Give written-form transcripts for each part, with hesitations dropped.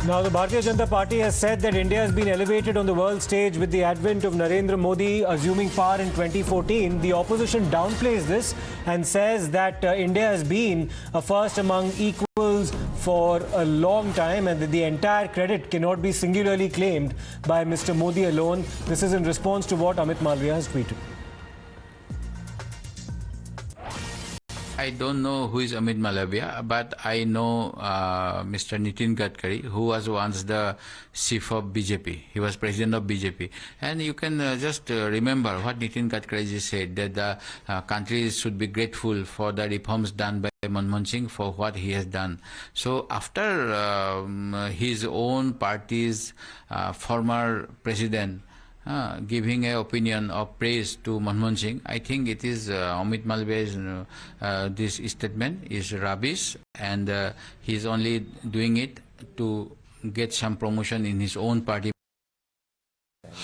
Now, the Bharatiya Janata Party has said that India has been elevated on the world stage with the advent of Narendra Modi assuming power in 2014. The opposition downplays this and says that India has been a first among equals for a long time and that the entire credit cannot be singularly claimed by Mr. Modi alone. This is in response to what Amit Malviya has tweeted. I don't know who is Amit Malviya, but I know Mr. Nitin Gadkari, who was once the chief of BJP. He was president of BJP. And you can just remember what Nitin Gadkari said, that the country should be grateful for the reforms done by Manmohan Singh for what he has done. So after his own party's former president giving an opinion of praise to Manmohan Singh, I think it is Amit Malviya's this statement is rubbish, and he is only doing it to get some promotion in his own party.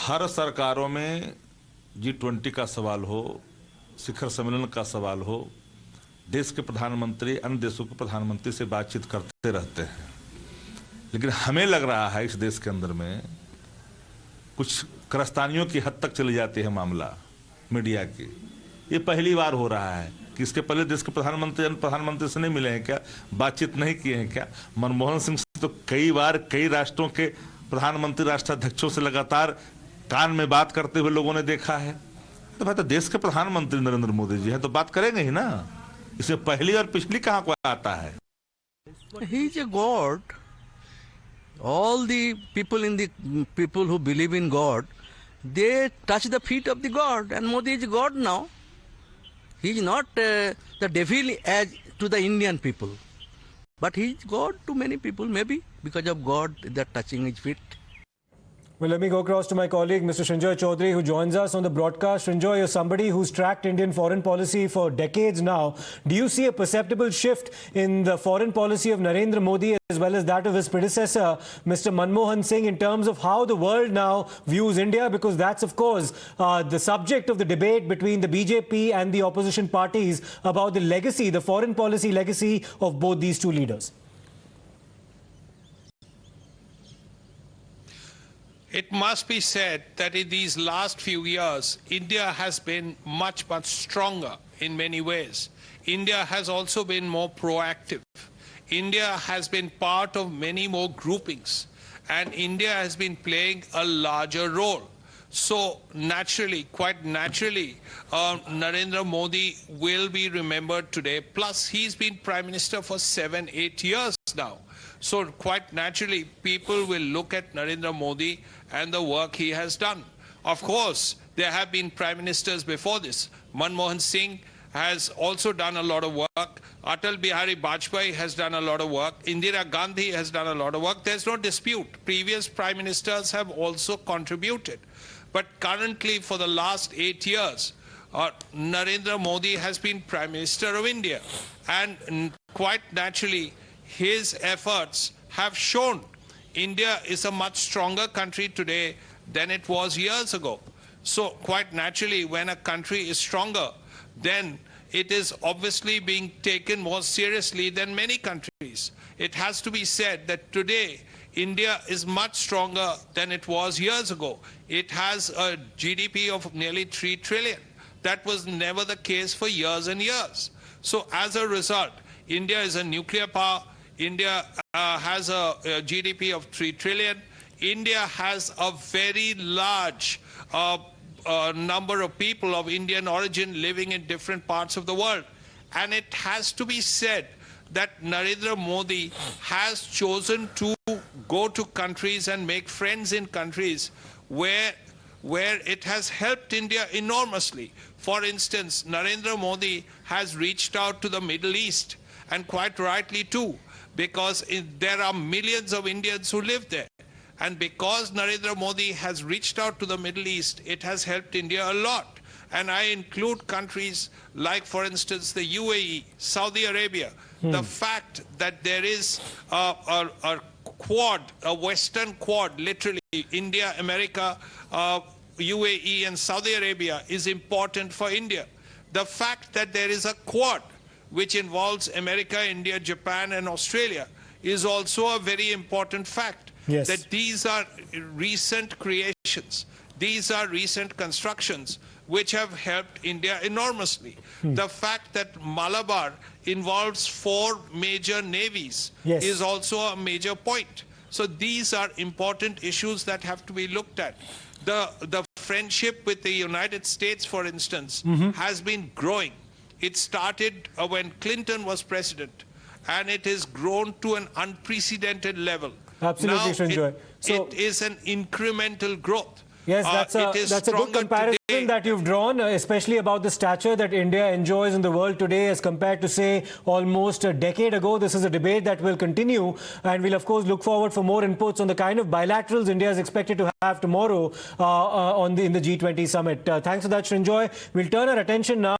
हर सरकारों में G20 का सवाल हो, शिखर सम्मेलन का सवाल हो, देश के प्रधानमंत्री अन्य देशों के प्रधानमंत्री से बातचीत करते रहते हैं, लेकिन हमें लग रहा है इस देश के अंदर में कुछ कारस्तानियों की हद तक चली जाती है मामला मीडिया की। ये पहली बार हो रहा है कि इसके पहले देश के प्रधानमंत्री से नहीं मिले हैं क्या, बातचीत नहीं किए हैं क्या? मनमोहन सिंह से तो कई बार कई राष्ट्रों के प्रधानमंत्री राष्ट्राध्यक्षों से लगातार कान में बात करते हुए लोगों ने देखा है। तो भाई, तो देश के प्रधानमंत्री नरेंद्र मोदी जी हैं तो बात करेंगे ही ना, इसमें पहली और पिछली कहाँ को आता है? He is a god. All the people who believe in God, they touch the feet of the God, and Modi is God now. He is not the devil as to the Indian people, but he is God to many people, maybe because of God they are touching his feet. Well, let me go across to my colleague, Mr. Srinjoy Chaudhary, who joins us on the broadcast. Srinjoy, you're somebody who's tracked Indian foreign policy for decades now. Do you see a perceptible shift in the foreign policy of Narendra Modi as well as that of his predecessor, Mr. Manmohan Singh, in terms of how the world now views India? Because that's, of course, the subject of the debate between the BJP and the opposition parties about the legacy, the foreign policy legacy of both these two leaders. It must be said that in these last few years, India has been much stronger in many ways. India has also been more proactive. India has been part of many more groupings, and India has been playing a larger role. So naturally, quite naturally, Narendra Modi will be remembered today. Plus, he's been Prime Minister for 7-8 years now. So quite naturally, people will look at Narendra Modi and the work he has done. Of course, there have been prime ministers before this. Manmohan Singh has also done a lot of work. Atal Bihari Vajpayee has done a lot of work. Indira Gandhi has done a lot of work. There's no dispute. Previous prime ministers have also contributed. But currently, for the last 8 years, Narendra Modi has been Prime Minister of India. And quite naturally, his efforts have shown India is a much stronger country today than it was years ago. So quite naturally, when a country is stronger, then it is obviously being taken more seriously than many countries. It has to be said that today, India is much stronger than it was years ago. It has a GDP of nearly 3 trillion. That was never the case for years and years. So as a result, India is a nuclear power. India has a GDP of 3 trillion. India has a very large number of people of Indian origin living in different parts of the world. And it has to be said that Narendra Modi has chosen to go to countries and make friends in countries where it has helped India enormously. For instance, Narendra Modi has reached out to the Middle East, and quite rightly too, because there are millions of Indians who live there. And because Narendra Modi has reached out to the Middle East, it has helped India a lot. And I include countries like, for instance, the UAE, Saudi Arabia. The fact that there is a quad, a Western quad, literally, India, America, UAE and Saudi Arabia is important for India. The fact that there is a quad which involves America, India, Japan and Australia is also a very important fact. Yes. That these are recent creations, these are recent constructions which have helped India enormously. The fact that Malabar involves 4 major navies Yes. is also a major point. So these are important issues that have to be looked at. The friendship with the United States, for instance, has been growing. It started when Clinton was president, and it has grown to an unprecedented level. Absolutely, Now Srinjoy. it is an incremental growth. Yes, that's a good comparison today. that you've drawn, especially about the stature that India enjoys in the world today as compared to, say, almost a decade ago. This is a debate that will continue, and we'll, of course, look forward for more inputs on the kind of bilaterals India is expected to have tomorrow in the G20 summit. Thanks for that, Srinjoy. We'll turn our attention now